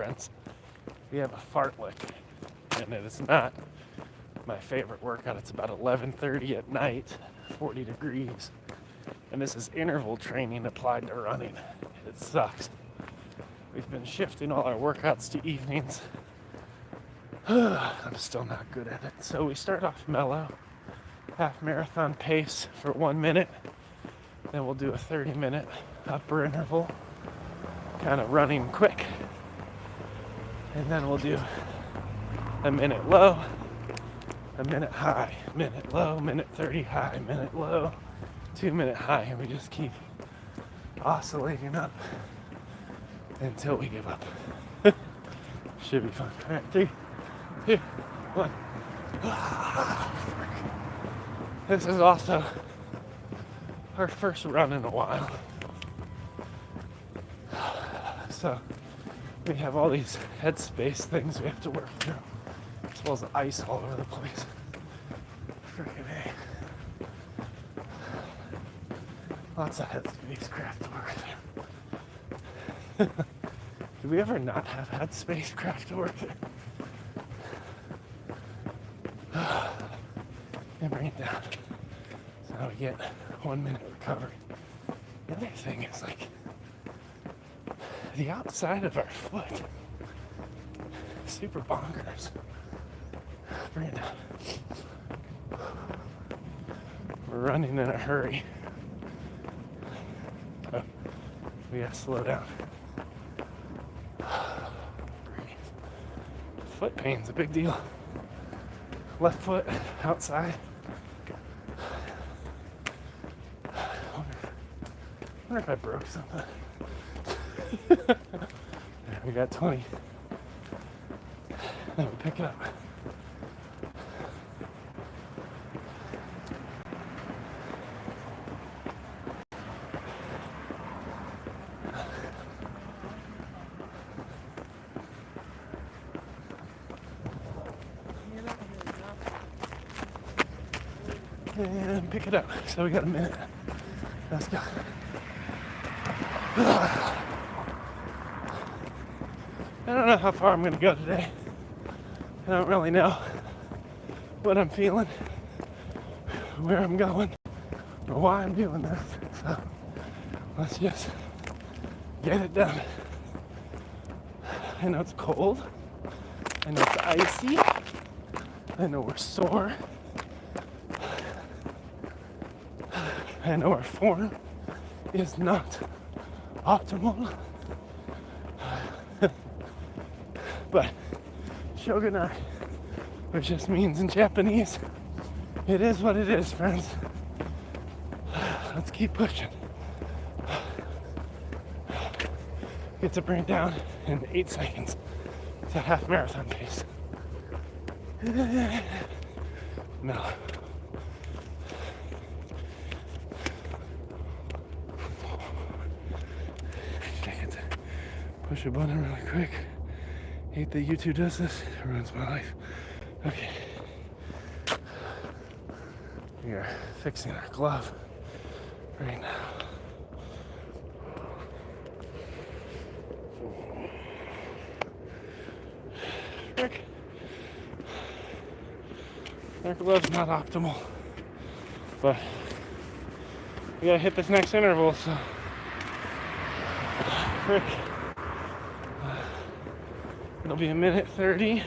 friends. We have a Fartlek, and it is not my favorite workout. It's about 11:30 at night, 40 degrees, and this is interval training applied to running. It sucks. We've been shifting all our workouts to evenings. I'm still not good at it. So we start off mellow, half marathon pace for 1 minute. Then we'll do a 30-minute upper interval, kind of running quick. And then we'll do a minute low, a minute high, minute low, minute 30 high, minute low, 2-minute high. And we just keep oscillating up until we give up. Should be fun. All right, 3, 2, 1. This is also our first run in a while. So we have all these headspace things we have to work through, as well as ice all over the place. Freaking A. Lots of headspace crap to work through. Do we ever not have headspace crap to work through? And bring it down. So now we get 1 minute recovery. The other thing is like the outside of our foot. Super bonkers. Bring it down. We're running in a hurry. Oh, we gotta slow down. Breathe. Foot pain's a big deal. Left foot outside. I wonder if I broke something. We got 20. Then we pick it up. And pick it up. So we got a minute. Let's go. I don't know how far I'm going to go today. I don't really know what I'm feeling, where I'm going, or why I'm doing this. So let's just get it done. I know it's cold. I know it's icy. I know we're sore. I know our form is not optimal. But shogunai, which just means in Japanese, it is what it is, friends. Let's keep pushing. Get to bring it down in 8 seconds to half marathon pace. No. Push a button really quick. Hate that YouTube does this. It ruins my life. Okay. We are fixing our glove right now. Frick. Our glove's not optimal. But we gotta hit this next interval, so. Frick. It'll be a minute 30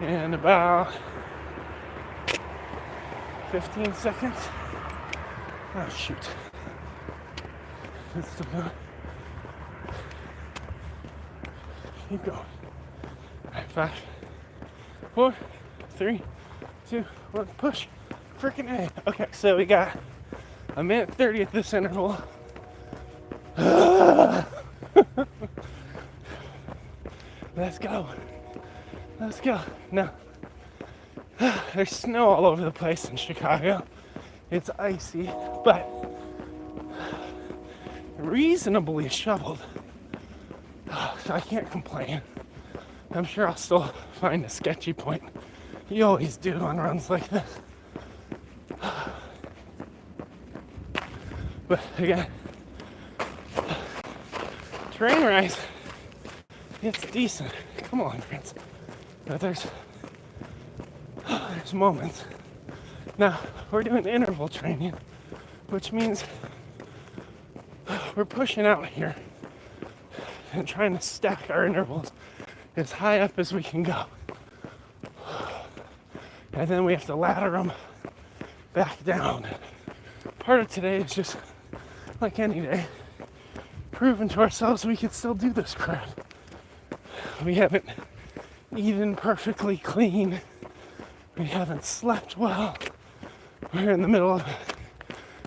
and about 15 seconds. Oh shoot. It's still going. Keep going. Alright, 5, 4, 3, 2, 1, push. Freaking A. Okay, so we got a minute 30 at this interval. Let's go. Let's go. Now, there's snow all over the place in Chicago. It's icy, but reasonably shoveled. So I can't complain. I'm sure I'll still find a sketchy point. You always do on runs like this. But again, train rise, it's decent. Come on, friends. But there's moments. Now, we're doing interval training, which means we're pushing out here and trying to stack our intervals as high up as we can go. And then we have to ladder them back down. Part of today is just, like any day, proving to ourselves we can still do this crap. We haven't eaten perfectly clean. We haven't slept well. We're in the middle of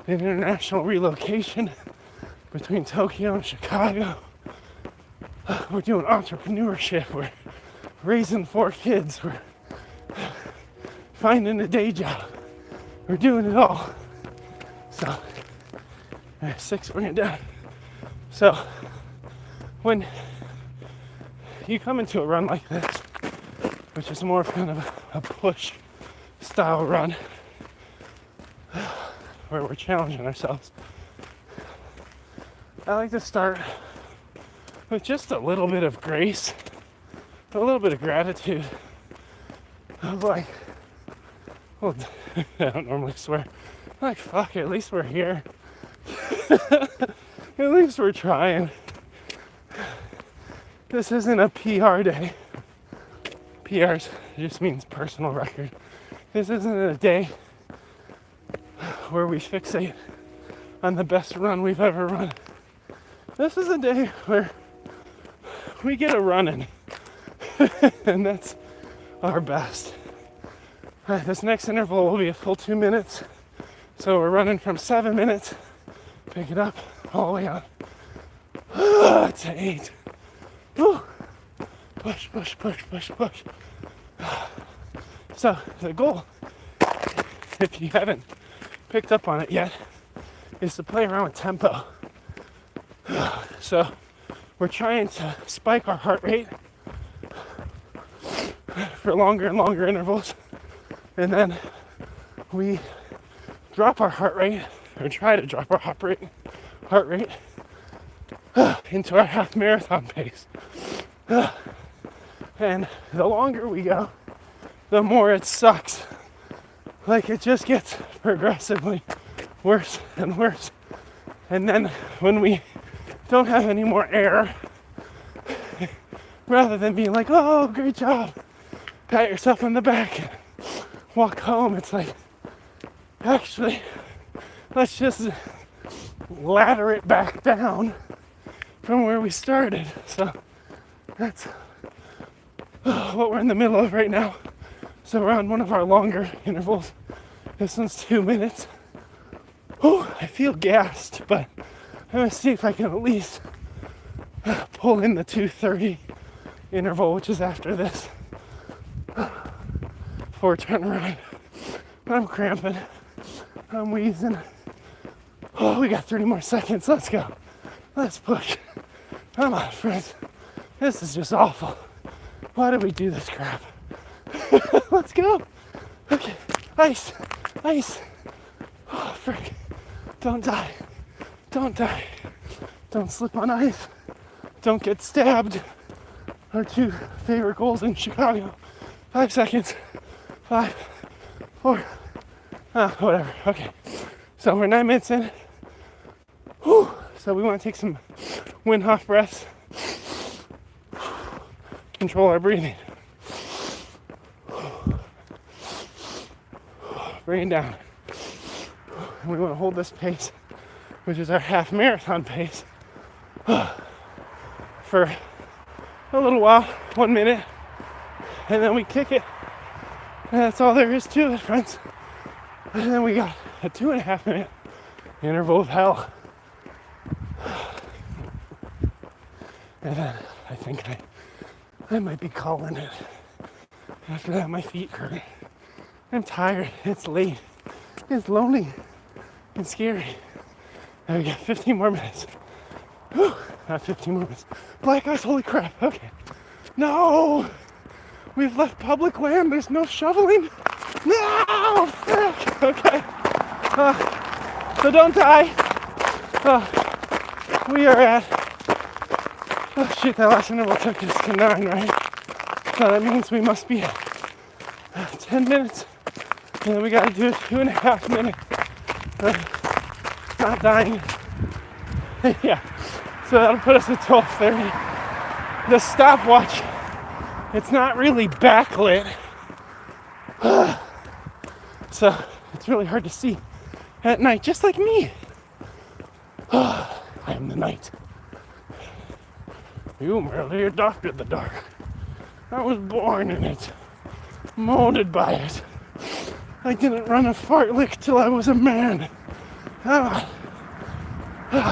an international relocation between Tokyo and Chicago. We're doing entrepreneurship. We're raising 4 kids. We're finding a day job. We're doing it all. So, 6, bring it down. So, when you come into a run like this, which is more of kind of a push style run, where we're challenging ourselves, I like to start with just a little bit of grace, a little bit of gratitude. Of like, well, I don't normally swear. Like, fuck it, at least we're here. At least we're trying. This isn't a PR day. PRs just means personal record. This isn't a day where we fixate on the best run we've ever run. This is a day where we get a running. And that's our best. All right, this next interval will be a full 2 minutes. So we're running from 7 minutes, pick it up, all the way up to 8. Woo. Push, push, push, push, push. So the goal, if you haven't picked up on it yet, is to play around with tempo. So we're trying to spike our heart rate for longer and longer intervals. And then we drop our heart rate, or try to drop our heart rate into our half marathon pace. And the longer we go, the more it sucks. Like, it just gets progressively worse and worse. And then when we don't have any more air, rather than being like, oh, great job, pat yourself on the back, walk home, it's like, actually, let's just ladder it back down from where we started. So that's what we're in the middle of right now. So we're on one of our longer intervals. This one's 2 minutes. Oh, I feel gassed, but I'm gonna see if I can at least pull in the 2:30 interval, which is after this, before we turn around. I'm cramping. I'm wheezing. Oh, we got 30 more seconds. Let's go. Let's push. Come on, friends. This is just awful. Why did we do this crap? Let's go. Okay. Ice. Ice. Oh, frick. Don't die. Don't die. Don't slip on ice. Don't get stabbed. Our 2 favorite goals in Chicago. 5 seconds. 5, 4. Whatever. Okay. So we're 9 minutes in. Whew. So we want to take some Wim Hof breaths. Control our breathing. Bring it down. And we want to hold this pace, which is our half marathon pace, for a little while, 1 minute, and then we kick it. And that's all there is to it, friends. And then we got a 2.5 minute interval of hell. And then I think I might be calling it. After that, my feet hurt. I'm tired. It's late. It's lonely. It's scary. Now we got 15 more minutes. Whew, not 15 more minutes. Black ice, holy crap. Okay. No! We've left public land. There's no shoveling. No! Frick! Okay. So don't die. We are at Oh shoot, that last interval took us to 9, right? So that means we must be at 10 minutes. And then we gotta do a 2.5 minute not dying. Yeah. So that'll put us at 12:30. The stopwatch, it's not really backlit. So it's really hard to see at night, just like me. I am the night. You merely adopted the dark. I was born in it, molded by it. I didn't run a fartlek till I was a man.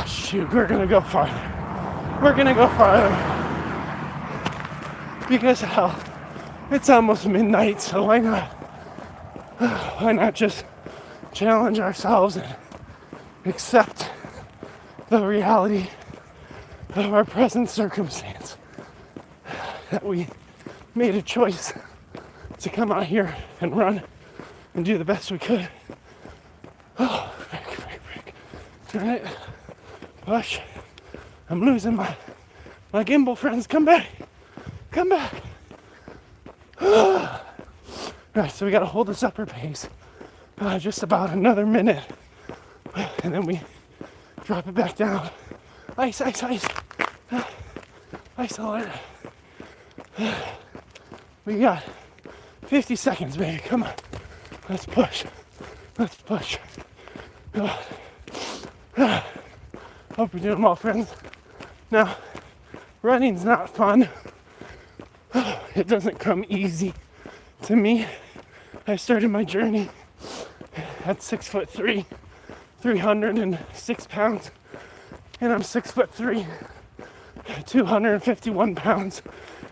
Shoot, we're gonna go farther. We're gonna go farther. Because hell, it's almost midnight, so why not? Why not just challenge ourselves and accept the reality of our present circumstance? That we made a choice to come out here and run and do the best we could. Oh, frick. Turn it. Push. I'm losing my gimbal friends. Come back. Come back. Alright, so we gotta hold this upper pace. Just about another minute. And then we drop it back down. Ice. Ice alert. We got 50 seconds, baby. Come on. Let's push. Hope you're doing well, friends. Now, running's not fun. It doesn't come easy to me. I started my journey at 6'3", 306 pounds, and I'm 6'3", 251 pounds,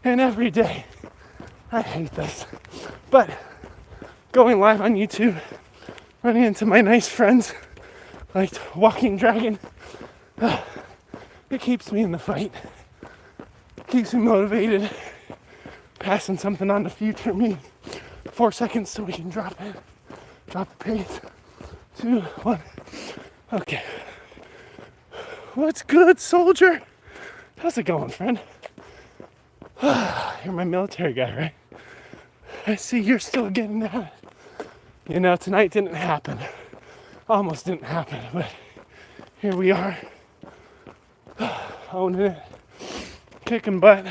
and every day I hate this. But going live on YouTube, running into my nice friends like Walking Dragon, it keeps me in the fight. It keeps me motivated. Passing something on to future me. 4 seconds so we can drop it. Drop the pace. 2, 1. Okay. What's good, soldier? How's it going, friend? You're my military guy, right? I see you're still getting at it. You know, tonight didn't happen. Almost didn't happen, but here we are. Owning it. Kicking butt.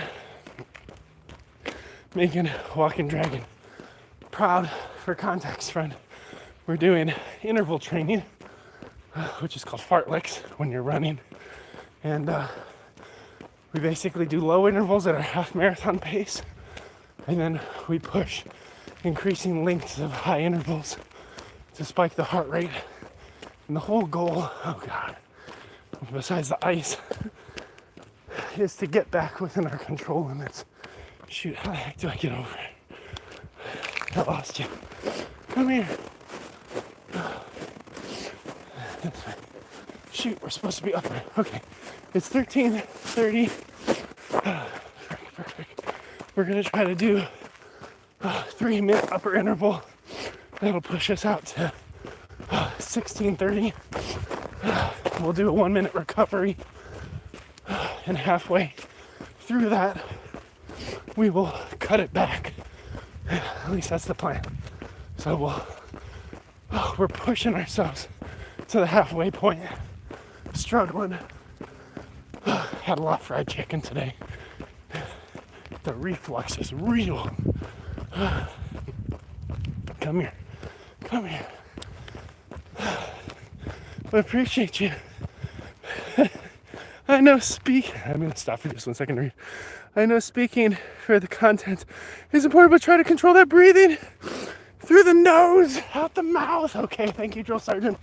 Making Walking Dragon proud. For context, friend, we're doing interval training, which is called Fartleks when you're running. And we basically do low intervals at our half marathon pace. And then we push increasing lengths of high intervals to spike the heart rate. And the whole goal, oh God, besides the ice, is to get back within our control limits. Shoot, how the heck do I get over it? I lost you. Come here. That's right. Shoot, we're supposed to be up there. Okay, it's 13:30. We're gonna try to do a 3-minute upper interval. That'll push us out to 16:30. We'll do a 1-minute recovery, and halfway through that, we will cut it back. At least that's the plan. So we're pushing ourselves to the halfway point. Struggling. Had a lot of fried chicken today. The reflux is real. Come here. I appreciate you. I'm gonna stop for just 1 second to read. I know speaking for the content is important, but try to control that breathing through the nose, out the mouth. Okay, thank you, drill sergeant.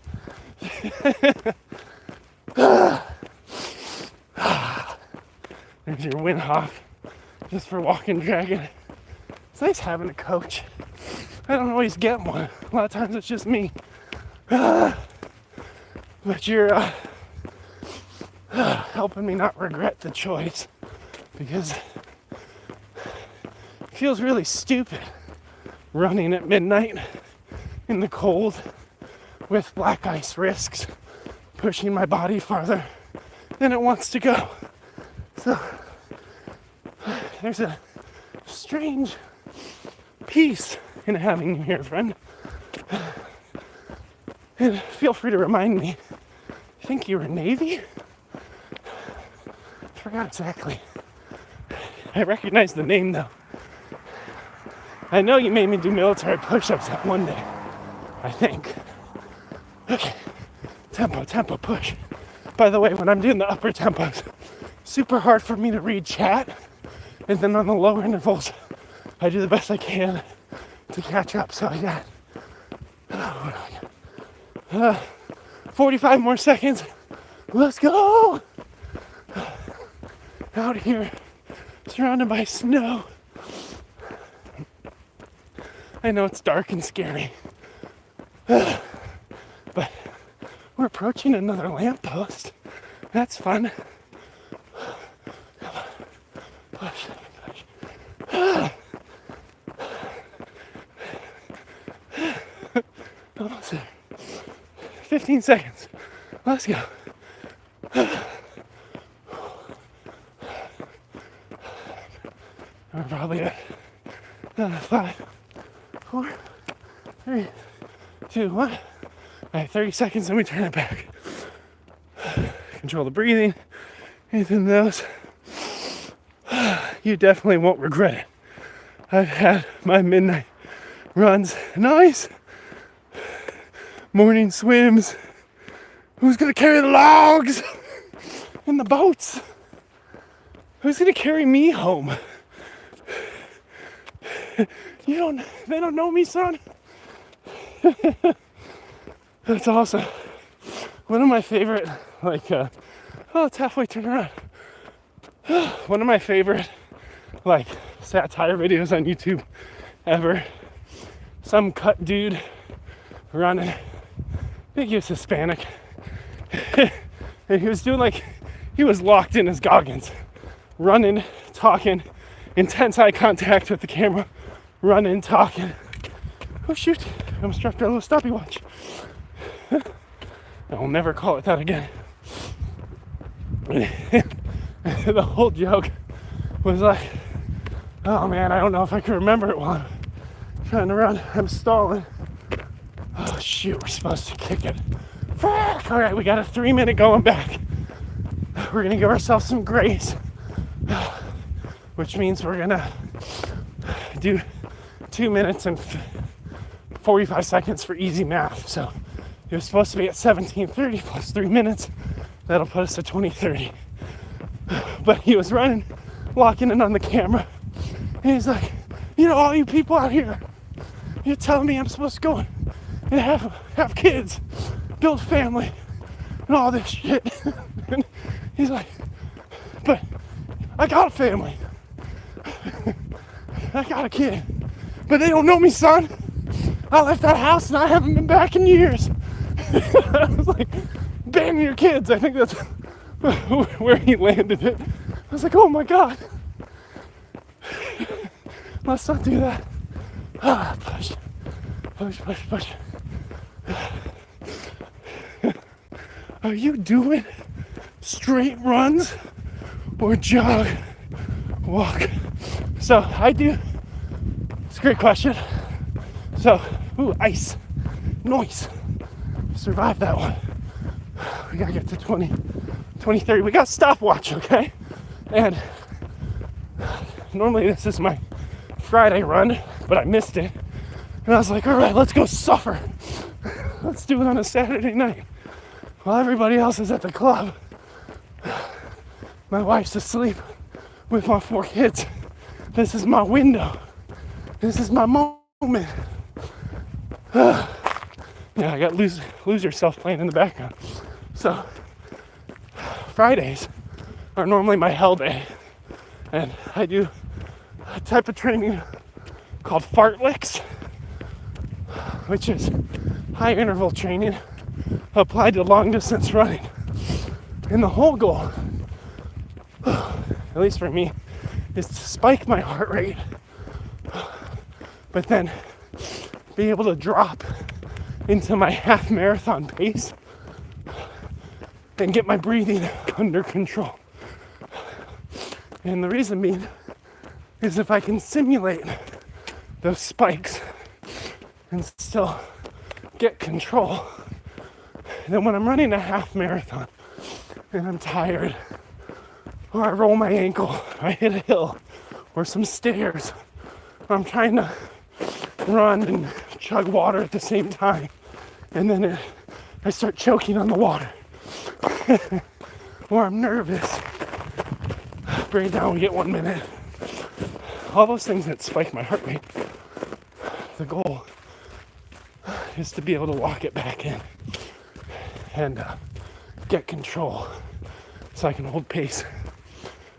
There's your win off, just for Walking Dragon. It's nice having a coach. I don't always get one. A lot of times it's just me. But you're helping me not regret the choice, because it feels really stupid running at midnight in the cold with black ice risks, pushing my body farther than it wants to go. So there's a strange peace in having you here, friend. And feel free to remind me. I think you were Navy? I forgot exactly. I recognize the name though. I know you made me do military push-ups that one day. I think. Okay. Tempo, push. By the way, when I'm doing the upper tempos, super hard for me to read chat. And then on the lower intervals, I do the best I can to catch up. So I got 45 more seconds. Let's go! Out here, surrounded by snow. I know it's dark and scary, but we're approaching another lamppost. That's fun. Push. Almost there. 15 seconds. Let's go. We're probably at 5, 4, 3, 2, 1. All right, 30 seconds, and we turn it back. Control the breathing. Anything else? You definitely won't regret it. I've had my midnight runs. Nice. Morning swims. Who's gonna carry the logs and the boats? Who's gonna carry me home? They don't know me, son. That's awesome. One of my favorite, it's halfway turned around. One of my favorite, satire videos on YouTube ever. Some cut dude running. I think he was Hispanic. And he was doing he was locked in his goggins. Running, talking, intense eye contact with the camera. Running, talking. Oh shoot, I almost dropped our little stoppy watch. I will never call it that again. The whole joke was oh man, I don't know if I can remember it while I'm trying to run. I'm stalling. Oh shoot, we're supposed to kick it. Fuck! Alright, we got a 3-minute going back. We're gonna give ourselves some grace. Which means we're gonna do 2 minutes and 45 seconds for easy math. So it was supposed to be at 17:30 plus 3 minutes. That'll put us at 20:30. But he was running, locking in on the camera. And he's like, all you people out here, you're telling me I'm supposed to go and have kids, build family, and all this shit. And he's like, but I got a family. I got a kid. But they don't know me, son. I left that house and I haven't been back in years. I was like, ban your kids. I think that's where he landed it. I was like, oh my God. Let's not do that. Push. Are you doing straight runs or jog, walk? So I do. It's a great question. So, ice, noise. Survived that one. We gotta get to 20:30. We got a stopwatch, okay? And normally this is my Friday run, but I missed it. And I was like, all right, let's go suffer. Let's do it on a Saturday night. While everybody else is at the club, my wife's asleep with my 4 kids. This is my window. This is my moment. Yeah, I got lose yourself playing in the background. So Fridays are normally my hell day, and I do a type of training called Fartleks, which is high interval training applied to long distance running. And the whole goal, at least for me, is to spike my heart rate, but then be able to drop into my half marathon pace and get my breathing under control. And the reason being is if I can simulate those spikes and still get control, then when I'm running a half marathon and I'm tired, or I roll my ankle, or I hit a hill, or some stairs, or I'm trying to run and chug water at the same time, and then I start choking on the water, or I'm nervous, bring it down, we get 1 minute. All those things that spike my heart rate, the goal is to be able to walk it back in and get control so I can hold pace.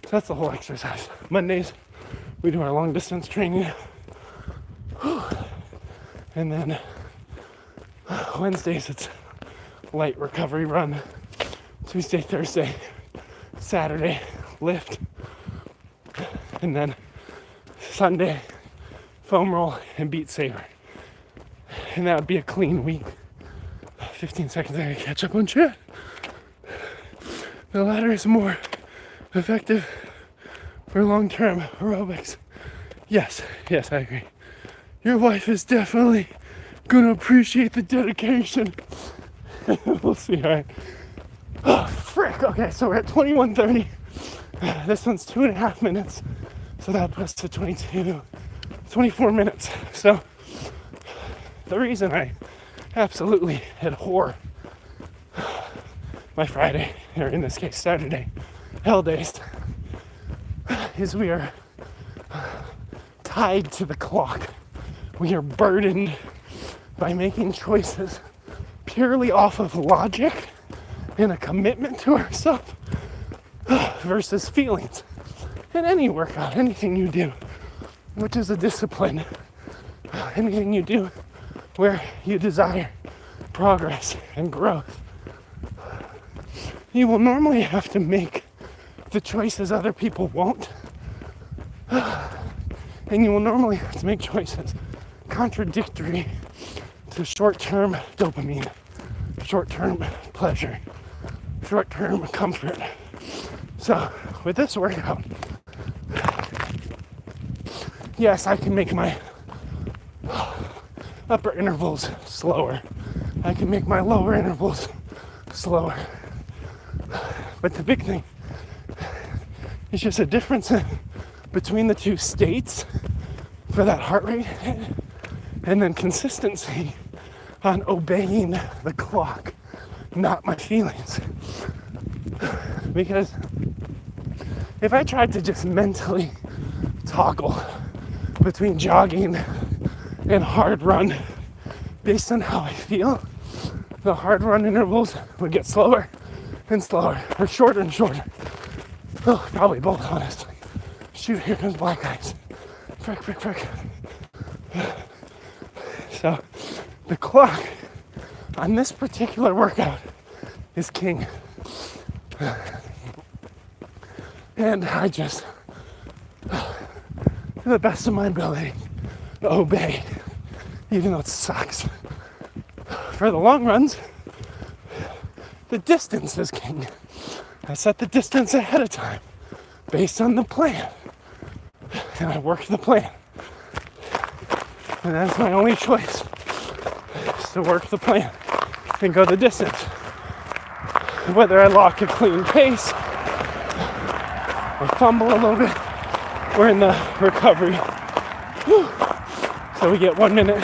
So that's the whole exercise. Mondays, we do our long distance training. And then Wednesdays, it's light recovery run. Tuesday, Thursday, Saturday, lift. And then Sunday, foam roll and beat saber. And that would be a clean week. 15 seconds, I gotta catch up on chat. The latter is more effective for long-term aerobics. Yes, I agree. Your wife is definitely gonna appreciate the dedication. We'll see, all right. Oh, frick. Okay, so we're at 21:30. This one's 2.5 minutes. So that puts to 24 minutes. So the reason I absolutely abhor my Friday, or in this case Saturday, hell days, is we are tied to the clock. We are burdened by making choices purely off of logic and a commitment to ourselves versus feelings. In any workout, anything you do, which is a discipline, anything you do where you desire progress and growth, you will normally have to make the choices other people won't. And you will normally have to make choices contradictory to short-term dopamine, short-term pleasure, short-term comfort. So with this workout, yes, I can make my upper intervals slower. I can make my lower intervals slower. But the big thing is just a difference between the two states for that heart rate, and then consistency on obeying the clock, not my feelings. Because if I tried to just mentally toggle between jogging and hard run based on how I feel, the hard run intervals would get slower and slower, or shorter and shorter. Oh, probably both, honestly. Shoot, here comes black ice. Frick. So, the clock on this particular workout is king. And I just, to the best of my ability, obey, even though it sucks. For the long runs, the distance is king. I set the distance ahead of time based on the plan. And I work the plan. And that's my only choice, is to work the plan and go the distance. Whether I lock a clean pace or fumble a little bit, we're in the recovery. Whew. So we get 1 minute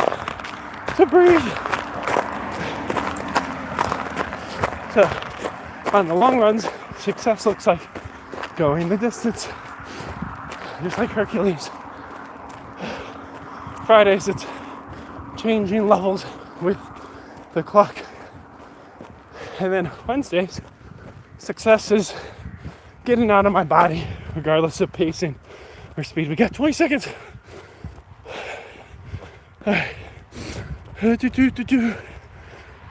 to breathe. So on the long runs, success looks like going the distance, just like Hercules. Fridays, it's changing levels with the clock. And then Wednesdays, success is getting out of my body, regardless of pacing or speed. We got 20 seconds. All right.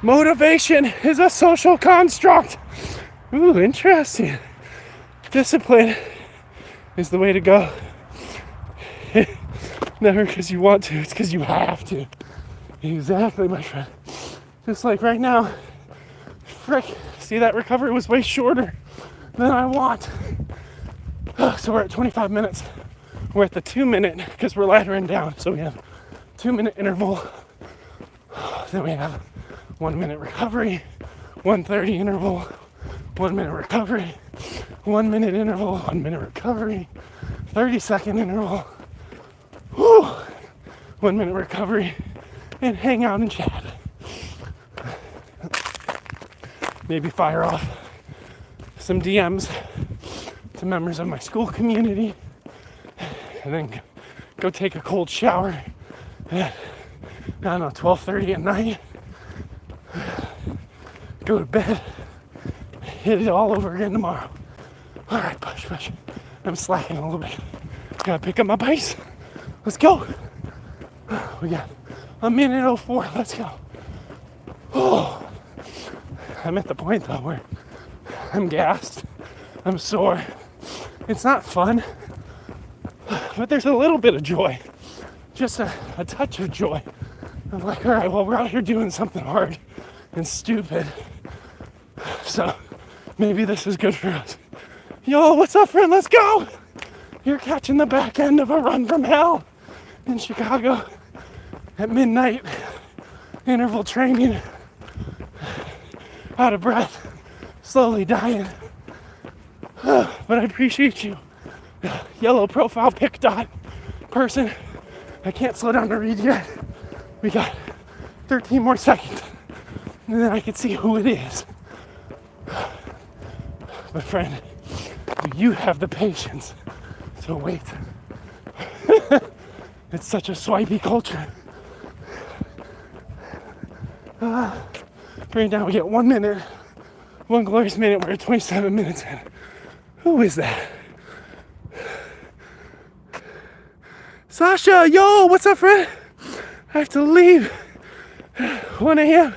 Motivation is a social construct. Ooh, interesting. Discipline is the way to go. Never because you want to, it's because you have to. Exactly, my friend. Just like right now. Frick, see, that recovery was way shorter than I want. So we're at 25 minutes. We're at the 2 minute, because we're laddering down, so we have 2 minute interval. Then we have 1 minute recovery, 1:30 interval, 1 minute recovery, 1 minute interval, 1 minute recovery, 30-second interval, 1 minute recovery, and hang out and chat. Maybe fire off some DMs to members of my school community, and then go take a cold shower at, I don't know, 12:30 at night, go to bed, hit it all over again tomorrow. All right, push. I'm slacking a little bit. Gotta pick up my pace. Let's go. We got 1:04. Let's go. Oh, I'm at the point though where I'm gassed. I'm sore. It's not fun, but there's a little bit of joy. Just a touch of joy. I'm like, all right, well, we're out here doing something hard and stupid. So maybe this is good for us. Yo, what's up, friend? Let's go. You're catching the back end of a run from hell in Chicago at midnight. Interval training. Out of breath. Slowly dying. But I appreciate you. Yellow profile pic dot person. I can't slow down to read yet. We got 13 more seconds. And then I can see who it is. But friend, do you have the patience to wait? It's such a swipey culture. Bring it down, we get 1 minute. One glorious minute, we're at 27 minutes in. Who is that? Sasha, yo, what's up, friend? I have to leave. 1 a.m.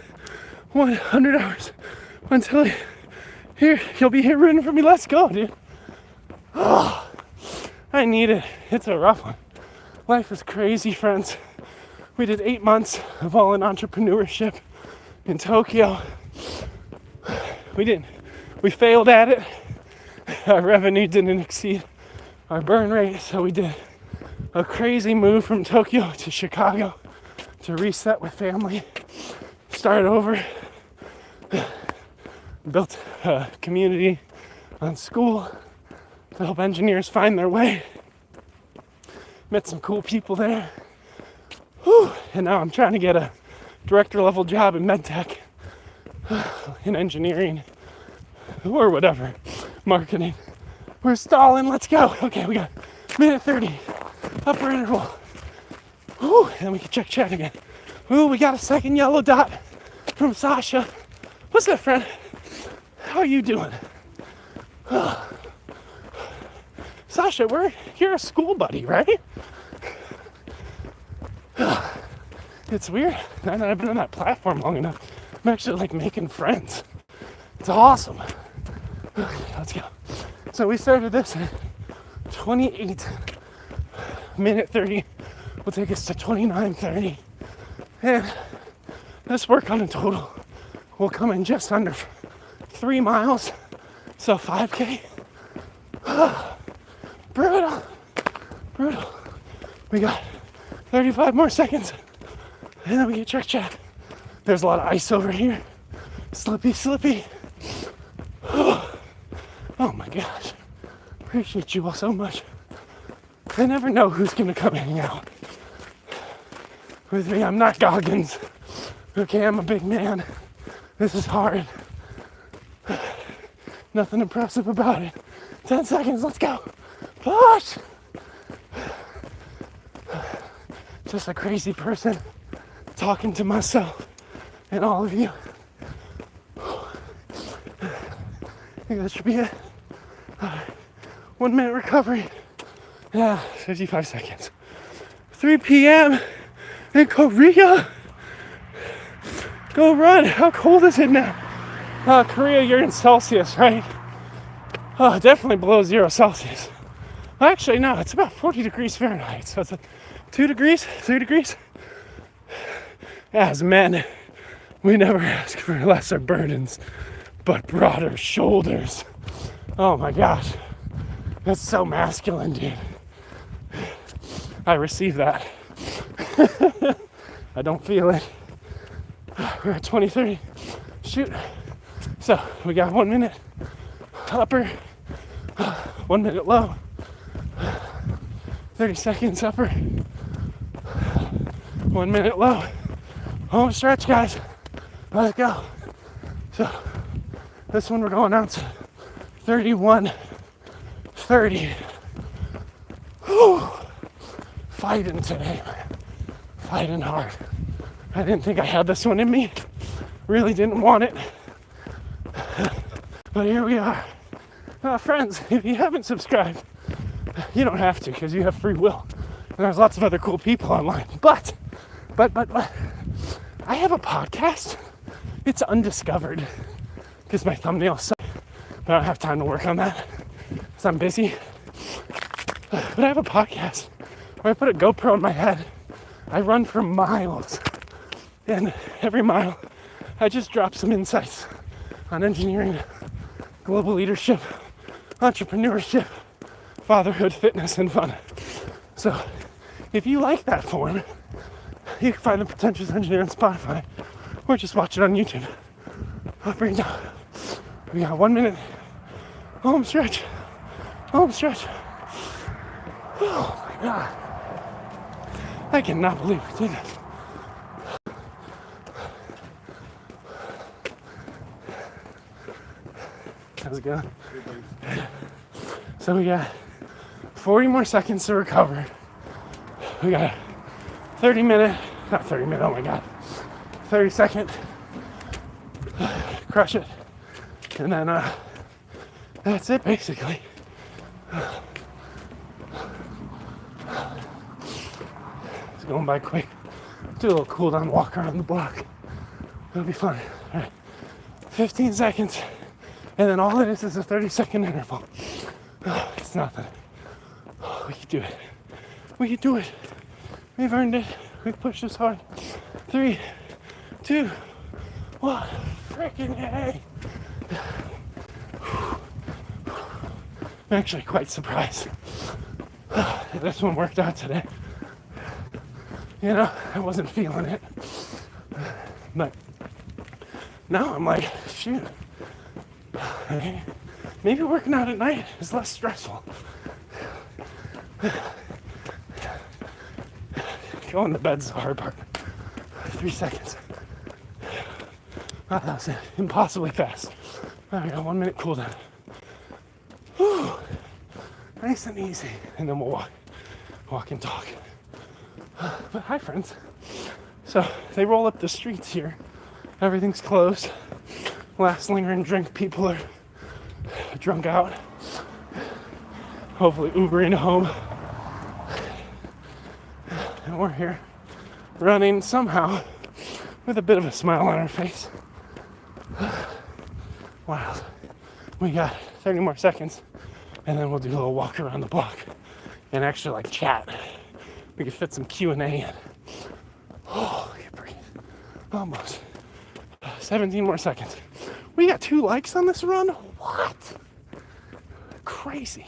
100 hours. Until here, you'll be here rooting for me. Let's go, dude. Oh, I need it. It's a rough one. Life is crazy, friends. We did 8 months of all in entrepreneurship in Tokyo. We failed at it. Our revenue didn't exceed our burn rate, so we did a crazy move from Tokyo to Chicago to reset with family, start over, built a community on school to help engineers find their way. Met some cool people there. Whew. And now I'm trying to get a director level job in medtech, in engineering, or whatever, marketing. We're stalling, let's go. Okay, we got minute 30, upper interval. Whew. And then we can check chat again. Ooh, we got a second yellow dot from Sasha. What's up, friend? How are you doing? Sasha, you're a school buddy, right? It's weird. Now that I've been on that platform long enough, I'm actually like making friends. It's awesome. Okay, let's go. So we started this at 28 minute 30. Will take us to 29:30. And this workout in total will come in just under 3 miles. So 5K. Brutal. We got 35 more seconds. And then we get check chat. There's a lot of ice over here. Slippy. Oh my gosh. Appreciate you all so much. I never know who's gonna come hang out with me. I'm not Goggins. Okay, I'm a big man. This is hard. Nothing impressive about it. 10 seconds, let's go. Push! Just a crazy person talking to myself and all of you. I think that should be it. 1 minute recovery. Yeah, 55 seconds. 3 p.m. in Korea. Go run. How cold is it now? Korea, you're in Celsius, right? Definitely below 0 Celsius. Actually, no, it's about 40 degrees Fahrenheit. So it's 2 degrees, 3 degrees. As men, we never ask for lesser burdens, but broader shoulders. Oh my gosh. That's so masculine, dude. I receive that. I don't feel it. We're at 20-30. Shoot. So we got 1 minute upper, 1 minute low, 30 seconds upper, 1 minute low. Home stretch, guys. Let's go. So this one we're going out to 31:30. Fighting today, man. Fighting hard. I didn't think I had this one in me. Really didn't want it. But here we are. Friends, if you haven't subscribed, you don't have to because you have free will. And there's lots of other cool people online. But, I have a podcast. It's undiscovered because my thumbnails suck. But I don't have time to work on that because I'm busy. But I have a podcast where I put a GoPro in my head. I run for miles. And every mile, I just drop some insights on engineering, global leadership, entrepreneurship, fatherhood, fitness, and fun. So if you like that form, you can find the Pretentious Engineer on Spotify or just watch it on YouTube. I'll bring it down. We got 1 minute. Home stretch. Home stretch. Oh my God. I cannot believe we did this. How's it going? So we got 40 more seconds to recover. We got a 30 minute, not 30 minute, oh my God, 30 second, crush it. And then that's it basically. It's going by quick. Do a little cool down walk around the block. It'll be fun. All right, 15 seconds. And then all it is a 30-second interval. It's nothing. We can do it. We can do it. We've earned it. We've pushed this hard. 3, 2, 1. Freaking yay. I'm actually quite surprised that this one worked out today. You know, I wasn't feeling it. But now I'm like, shoot. Maybe working out at night is less stressful. Going to bed's the hard part. 3 seconds. Oh, that was impossibly fast. I got 1 minute cooldown. Whew. Nice and easy. And then we'll walk and talk. But hi, friends. So they roll up the streets here. Everything's closed. Last lingering drink people are drunk out. Hopefully Ubering home. And we're here running somehow with a bit of a smile on our face. Wild. We got 30 more seconds and then we'll do a little walk around the block and actually like chat. We could fit some Q&A in. Oh, I can breathe. Almost. 17 more seconds. We got 2 likes on this run? What? Crazy.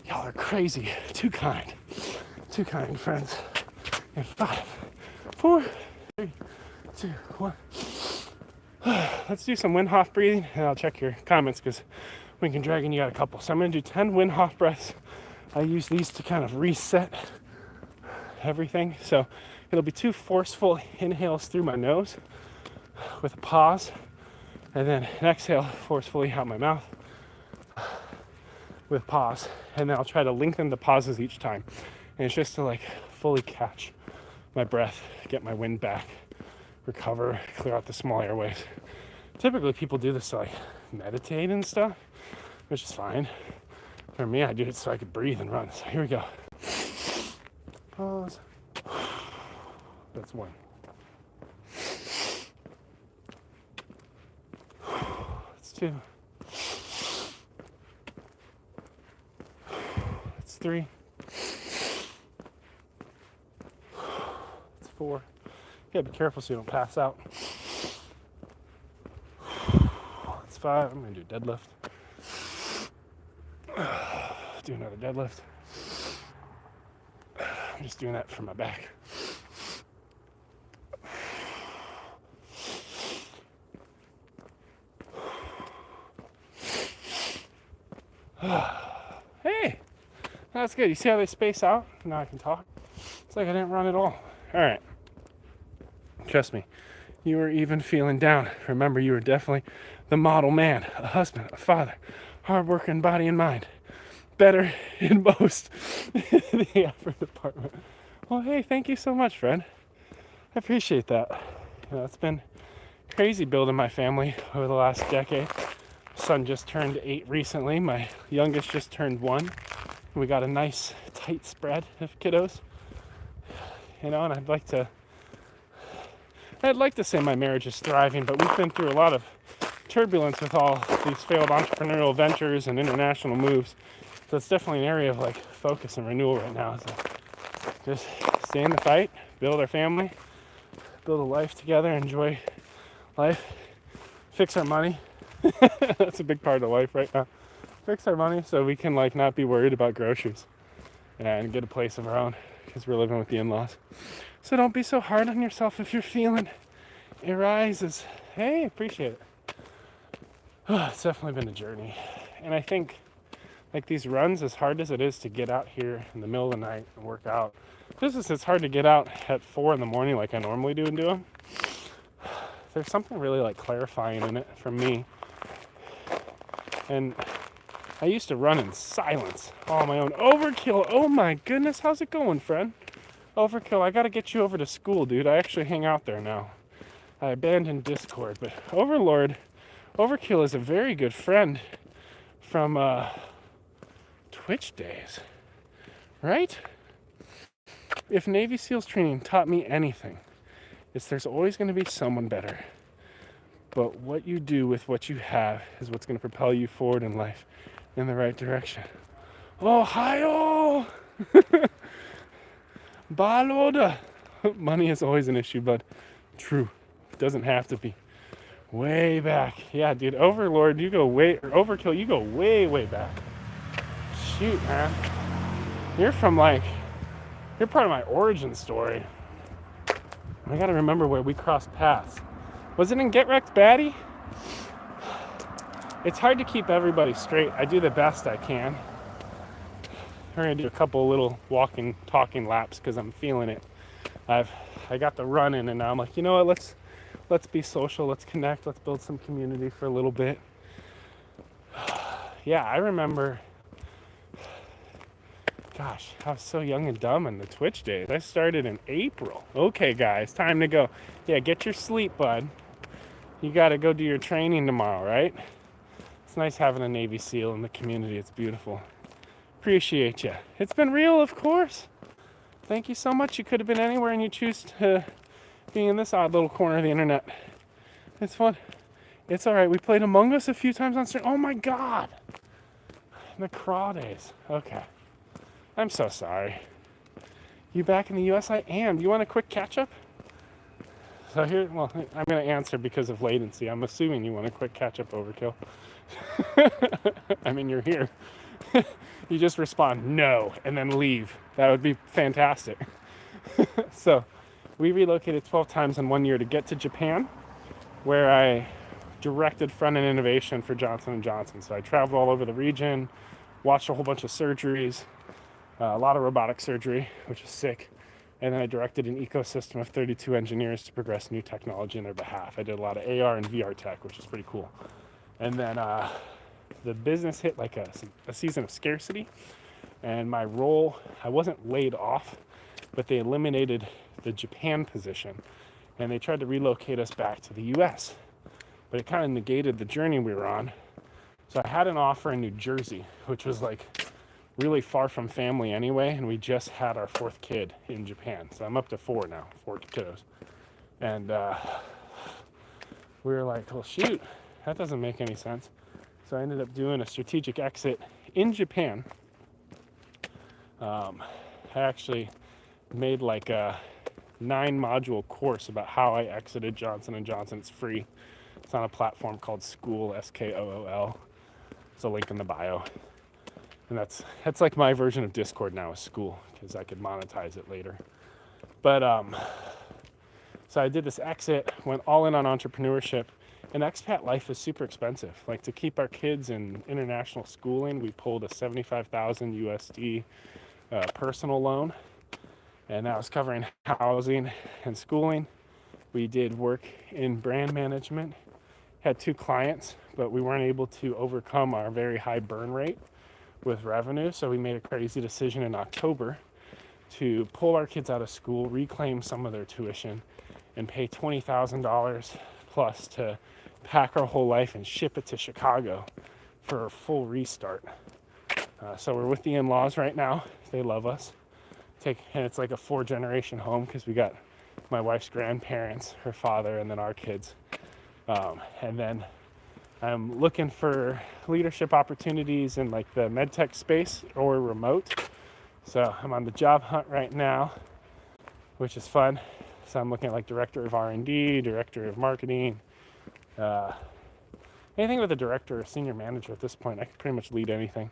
Y'all are crazy. Too kind. Too kind, friends. And 5, 4, 3, 2, 1. Let's do some Wim Hof breathing and I'll check your comments because when you can drag in, you got a couple. So I'm going to do 10 Wim Hof breaths. I use these to kind of reset everything. So it'll be 2 forceful inhales through my nose with a pause. And then an exhale forcefully out my mouth with pause. And then I'll try to lengthen the pauses each time. And it's just to like fully catch my breath, get my wind back, recover, clear out the small airways. Typically people do this to like meditate and stuff, which is fine. For me, I do it so I could breathe and run. So here we go. Pause. That's 1. That's 2. That's 3. That's 4. You gotta be careful so you don't pass out. That's 5. I'm gonna do deadlift. Do another deadlift. I'm just doing that for my back. Hey, that's good. You see how they space out? Now I can talk. It's like I didn't run at all. All right. Trust me, you were even feeling down. Remember, you were definitely the model man, a husband, a father, hard-working body and mind. Better in most the effort department. Well, hey, thank you so much, Fred. I appreciate that. It's been crazy building my family over the last decade. Son just turned 8 recently. My youngest just turned 1. We got a nice tight spread of kiddos. And I'd like to say my marriage is thriving, but we've been through a lot of turbulence with all these failed entrepreneurial ventures and international moves. So it's definitely an area of focus and renewal right now. So just stay in the fight, build our family, build a life together, enjoy life, fix our money. That's a big part of life right now. Fix our money so we can not be worried about groceries and get a place of our own because we're living with the in-laws. So don't be so hard on yourself if you're feeling it rises. Hey, appreciate it. It's definitely been a journey. And I think these runs, as hard as it is to get out here in the middle of the night and work out, just as it's hard to get out at 4 in the morning like I normally do and do them, there's something really clarifying in it for me. And I used to run in silence, all on my own. Overkill, oh my goodness, how's it going, friend? Overkill, I gotta get you over to school, dude. I actually hang out there now. I abandoned Discord, but Overkill is a very good friend from Twitch days, right? If Navy SEALs training taught me anything, it's there's always going to be someone better. But what you do with what you have is what's going to propel you forward in life in the right direction. Ohio! Baloda! Money is always an issue, but true. It doesn't have to be. Way back. Yeah, dude. Overkill, you go way, way back. Shoot, man. You're part of my origin story. I gotta remember where we crossed paths. Was it in Get Wrecked Baddie? It's hard to keep everybody straight. I do the best I can. We're gonna do a couple little walking, talking laps because I'm feeling it. I got the run in and now I'm like, you know what, let's be social, let's connect, let's build some community for a little bit. Yeah, I remember, gosh, I was so young and dumb in the Twitch days. I started in April. Okay, guys, time to go. Yeah, get your sleep, bud. You gotta go do your training tomorrow, right? It's nice having a Navy SEAL in the community. It's beautiful. Appreciate you. It's been real, of course. Thank you so much. You could have been anywhere and you choose to be in this odd little corner of the internet. It's fun. It's all right. We played Among Us a few times on stream. Oh my God. The craw days. Okay. I'm so sorry. You back in the US? I am. Do you want a quick catch up? So I'm going to answer because of latency. I'm assuming you want a quick catch up, Overkill. I mean, you're here. You just respond no and then leave. That would be fantastic. So we relocated 12 times in 1 year to get to Japan, where I directed front-end innovation for Johnson & Johnson. So I traveled all over the region, watched a whole bunch of surgeries, a lot of robotic surgery, which is sick. And then I directed an ecosystem of 32 engineers to progress new technology on their behalf. I did a lot of AR and VR tech, which is pretty cool. And then the business hit a season of scarcity. And my role, I wasn't laid off, but they eliminated the Japan position. And they tried to relocate us back to the US. But it kind of negated the journey we were on. So I had an offer in New Jersey, which was really far from family anyway, and we just had our 4th kid in Japan. So I'm up to 4 now, 4 kiddos. And we were like, well, shoot, that doesn't make any sense. So I ended up doing a strategic exit in Japan. I actually made a 9-module course about how I exited Johnson & Johnson. It's free. It's on a platform called School, Skool. There's a link in the bio. And that's like my version of Discord now is school, because I could monetize it later. But so I did this exit, went all in on entrepreneurship, and expat life is super expensive. Like to keep our kids in international schooling, we pulled a 75,000 USD personal loan, and that was covering housing and schooling. We did work in brand management, had 2 clients, but we weren't able to overcome our very high burn rate with revenue. So we made a crazy decision in October to pull our kids out of school, reclaim some of their tuition, and pay $20,000 plus to pack our whole life and ship it to Chicago for a full restart. So we're with the in-laws right now. They love us. And it's like a 4-generation home because we got my wife's grandparents, her father, and then our kids. And then I'm looking for leadership opportunities in like the medtech space or remote. So I'm on the job hunt right now, which is fun. So I'm looking at like director of R&D, director of marketing, anything with a director or senior manager at this point. I can pretty much lead anything.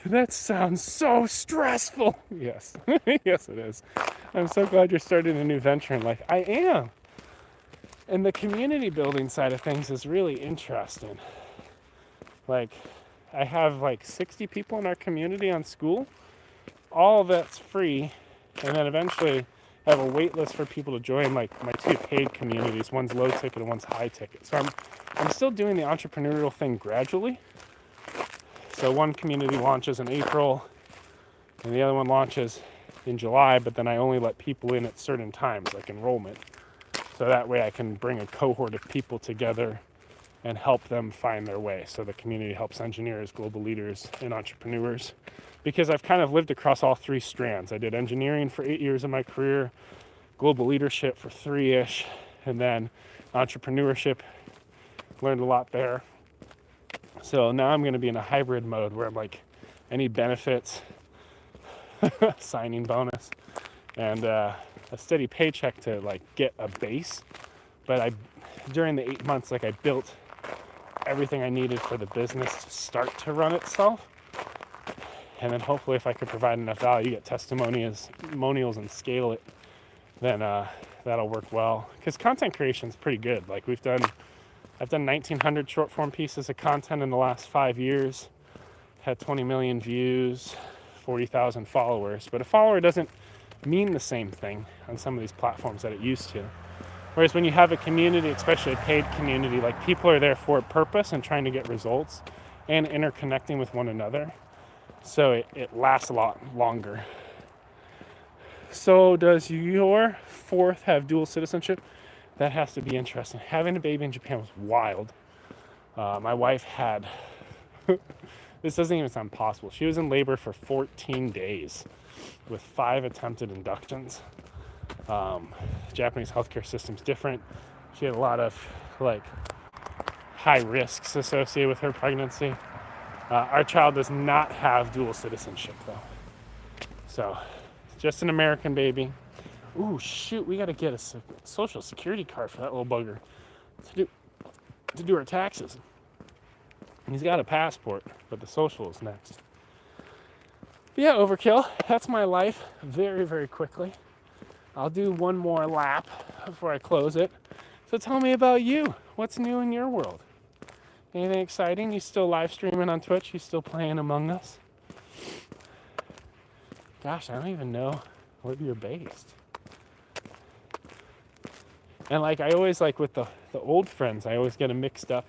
That sounds so stressful. Yes, yes it is. I'm so glad you're starting a new venture in life. I am. And the community building side of things is really interesting. Like, I have like 60 people in our community on school. All of that's free. And then eventually I have a wait list for people to join like my 2 paid communities. One's low ticket and one's high ticket. So I'm still doing the entrepreneurial thing gradually. So one community launches in April and the other one launches in July, but then I only let people in at certain times, like enrollment. So that way I can bring a cohort of people together and help them find their way. So the community helps engineers, global leaders, and entrepreneurs. Because I've kind of lived across all 3 strands. I did engineering for 8 years of my career, global leadership for 3-ish, and then entrepreneurship. Learned a lot there. So now I'm going to be in a hybrid mode where I'm like, any benefits, signing bonus, and a steady paycheck to like get a base. But during the 8 months, like I built everything I needed for the business to start to run itself. And then hopefully if I could provide enough value, get testimonials and scale it, then that'll work well. Because content creation is pretty good. Like I've done 1,900 short form pieces of content in the last 5 years, had 20 million views, 40,000 followers. But a follower doesn't mean the same thing on some of these platforms that it used to. Whereas when you have a community, especially a paid community, like people are there for a purpose and trying to get results and interconnecting with one another. So it lasts a lot longer. So does your 4th have dual citizenship? That has to be interesting. Having a baby in Japan was wild. My wife had, this doesn't even sound possible. She was in labor for 14 days with 5 attempted inductions. Japanese healthcare system's different. She had a lot of like high risks associated with her pregnancy. Our child does not have dual citizenship though. So, just an American baby. Ooh, shoot, we gotta get a social security card for that little bugger to do our taxes. He's got a passport, but the social is next. But yeah, overkill. That's my life very, very quickly. I'll do one more lap before I close it. So tell me about you. What's new in your world? Anything exciting? You still live streaming on Twitch? You still playing Among Us? Gosh, I don't even know where you're based. And like I always like with the old friends, I always get them mixed up.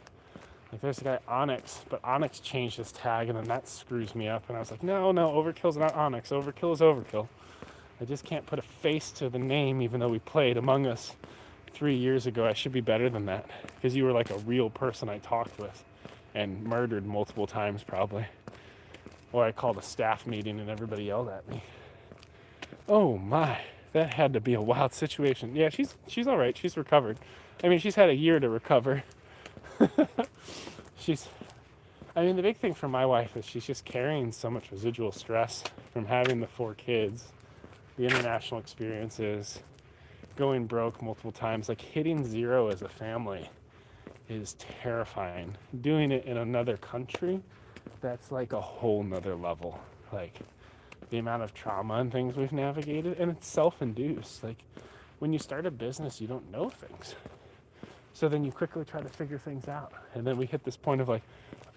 Like there's a guy Onyx, but Onyx changed his tag and then that screws me up. And I was like, no, Overkill's not Onyx. Overkill is Overkill. I just can't put a face to the name even though we played Among Us 3 years ago. I should be better than that because you were like a real person I talked with and murdered multiple times probably. Or I called a staff meeting and everybody yelled at me. Oh my, that had to be a wild situation. Yeah, she's all right. She's recovered. I mean, she's had a year to recover. The big thing for my wife is she's just carrying so much residual stress from having the 4 kids, the international experiences, going broke multiple times. Like hitting 0 as a family is terrifying. Doing it in another country that's like a whole nother level. Like the amount of trauma and things we've navigated, and it's self-induced. Like when you start a business, you don't know things. So then you quickly try to figure things out. And then we hit this point of like,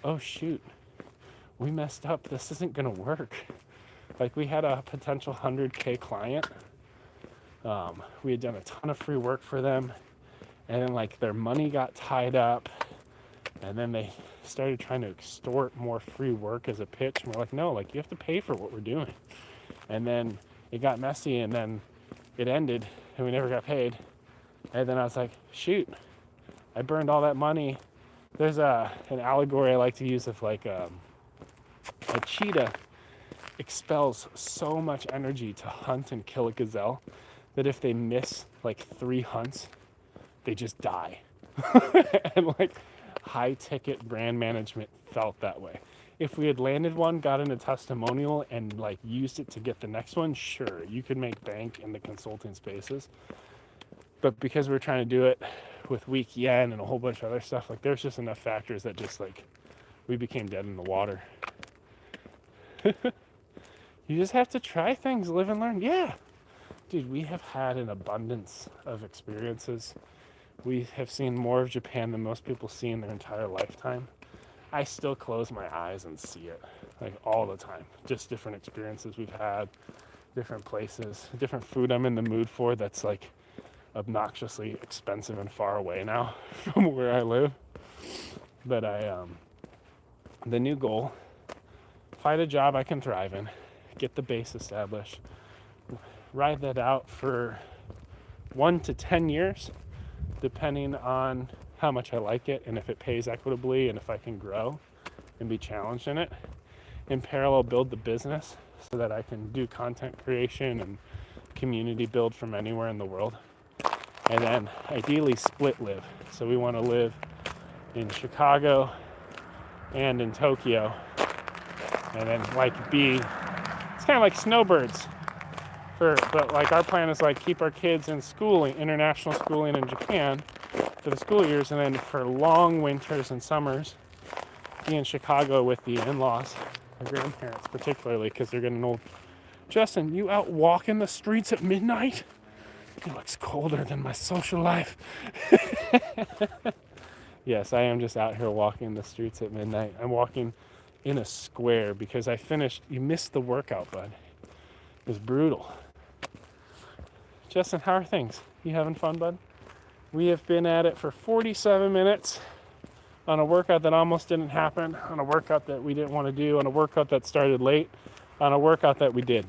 oh shoot, we messed up. This isn't gonna work. Like we had a potential 100K client. We had done a ton of free work for them. And then like their money got tied up. And then they started trying to extort more free work as a pitch. And we're like, no, like you have to pay for what we're doing. And then it got messy and then it ended and we never got paid. And then I was like, shoot, I burned all that money. There's an allegory I like to use of like a cheetah expels so much energy to hunt and kill a gazelle that if they miss like 3 hunts, they just die. And like high ticket brand management felt that way. If we had landed one, got in a testimonial and like used it to get the next one, sure, you could make bank in the consulting spaces. But because we're trying to do it with weak yen and a whole bunch of other stuff, like there's just enough factors that just like we became dead in the water. You just have to try things, live and learn. Yeah. Dude, we have had an abundance of experiences. We have seen more of Japan than most people see in their entire lifetime. I still close my eyes and see it, like all the time. Just different experiences we've had, different places, different food I'm in the mood for that's like obnoxiously expensive and far away now from where I live. But the new goal, find a job I can thrive in, get the base established, ride that out for 1 to 10 years, depending on how much I like it and if it pays equitably and if I can grow and be challenged in it. In parallel, build the business so that I can do content creation and community build from anywhere in the world. And then ideally split live. So we want to live in Chicago and in Tokyo. And then like it's kind of like snowbirds. But like our plan is like keep our kids in schooling, international schooling in Japan for the school years, and then for long winters and summers, be in Chicago with the in-laws, the grandparents particularly, because they're getting old. Justin, you out walking the streets at midnight? It looks colder than my social life. Yes, I am just out here walking the streets at midnight. I'm walking in a square because I finished. You missed the workout, bud. It was brutal. Justin, how are things? You having fun, bud? We have been at it for 47 minutes on a workout that almost didn't happen, on a workout that we didn't want to do, on a workout that started late, on a workout that we did.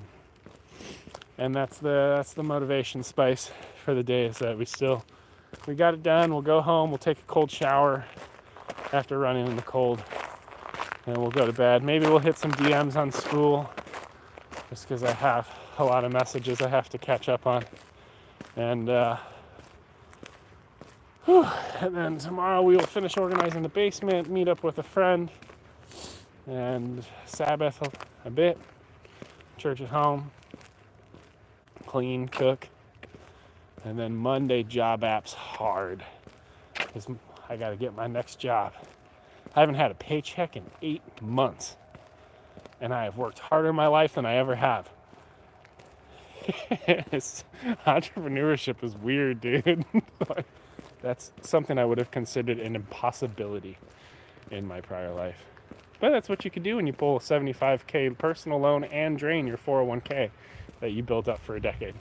And that's the motivation spice for the day, is that we got it done. We'll go home, we'll take a cold shower after running in the cold, and we'll go to bed. Maybe we'll hit some DMs on school, just because I have a lot of messages I have to catch up on. And then tomorrow we will finish organizing the basement, meet up with a friend, and Sabbath a bit, church at home, clean, cook, and then Monday job apps hard, because I got to get my next job. I haven't had a paycheck in 8 months, and I have worked harder in my life than I ever have. Entrepreneurship is weird, dude. That's something I would have considered an impossibility in my prior life. But that's what you could do when you pull a $75K personal loan and drain your 401k that you built up for a decade.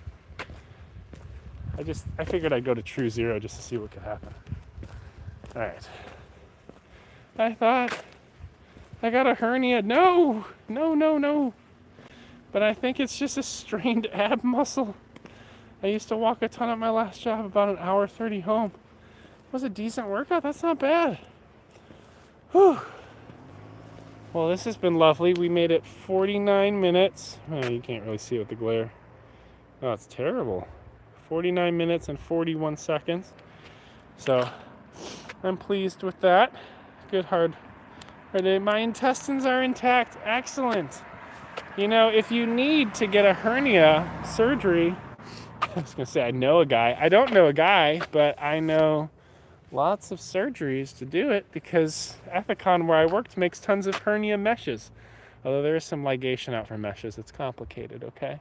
I figured I'd go to true zero just to see what could happen. All right. I thought I got a hernia. No. But I think it's just a strained ab muscle. I used to walk a ton at my last job, about an hour 30 home. It was a decent workout. That's not bad. Whew. Well, this has been lovely. We made it 49 minutes. Oh, you can't really see it with the glare. Oh, it's terrible. 49 minutes and 41 seconds. So I'm pleased with that. Good hard day. My intestines are intact. Excellent. You know, if you need to get a hernia surgery, I was going to say I know a guy. I don't know a guy, but I know lots of surgeries to do it because Ethicon, where I worked, makes tons of hernia meshes. Although there is some ligation out for meshes, it's complicated, okay?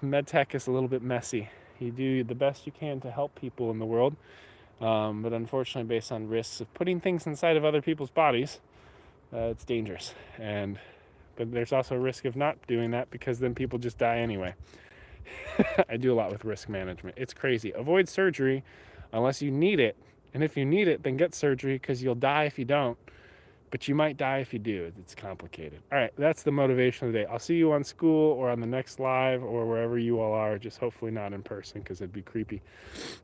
MedTech is a little bit messy. You do the best you can to help people in the world, but unfortunately, based on risks of putting things inside of other people's bodies, it's dangerous. But there's also a risk of not doing that because then people just die anyway. I do a lot with risk management. It's crazy. Avoid surgery unless you need it. And if you need it, then get surgery because you'll die if you don't. But you might die if you do. It's complicated. All right, that's the motivation of the day. I'll see you on school or on the next live or wherever you all are, just hopefully not in person because it'd be creepy.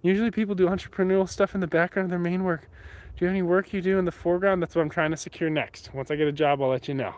Usually people do entrepreneurial stuff in the background of their main work. Do you have any work you do in the foreground? That's what I'm trying to secure next. Once I get a job, I'll let you know.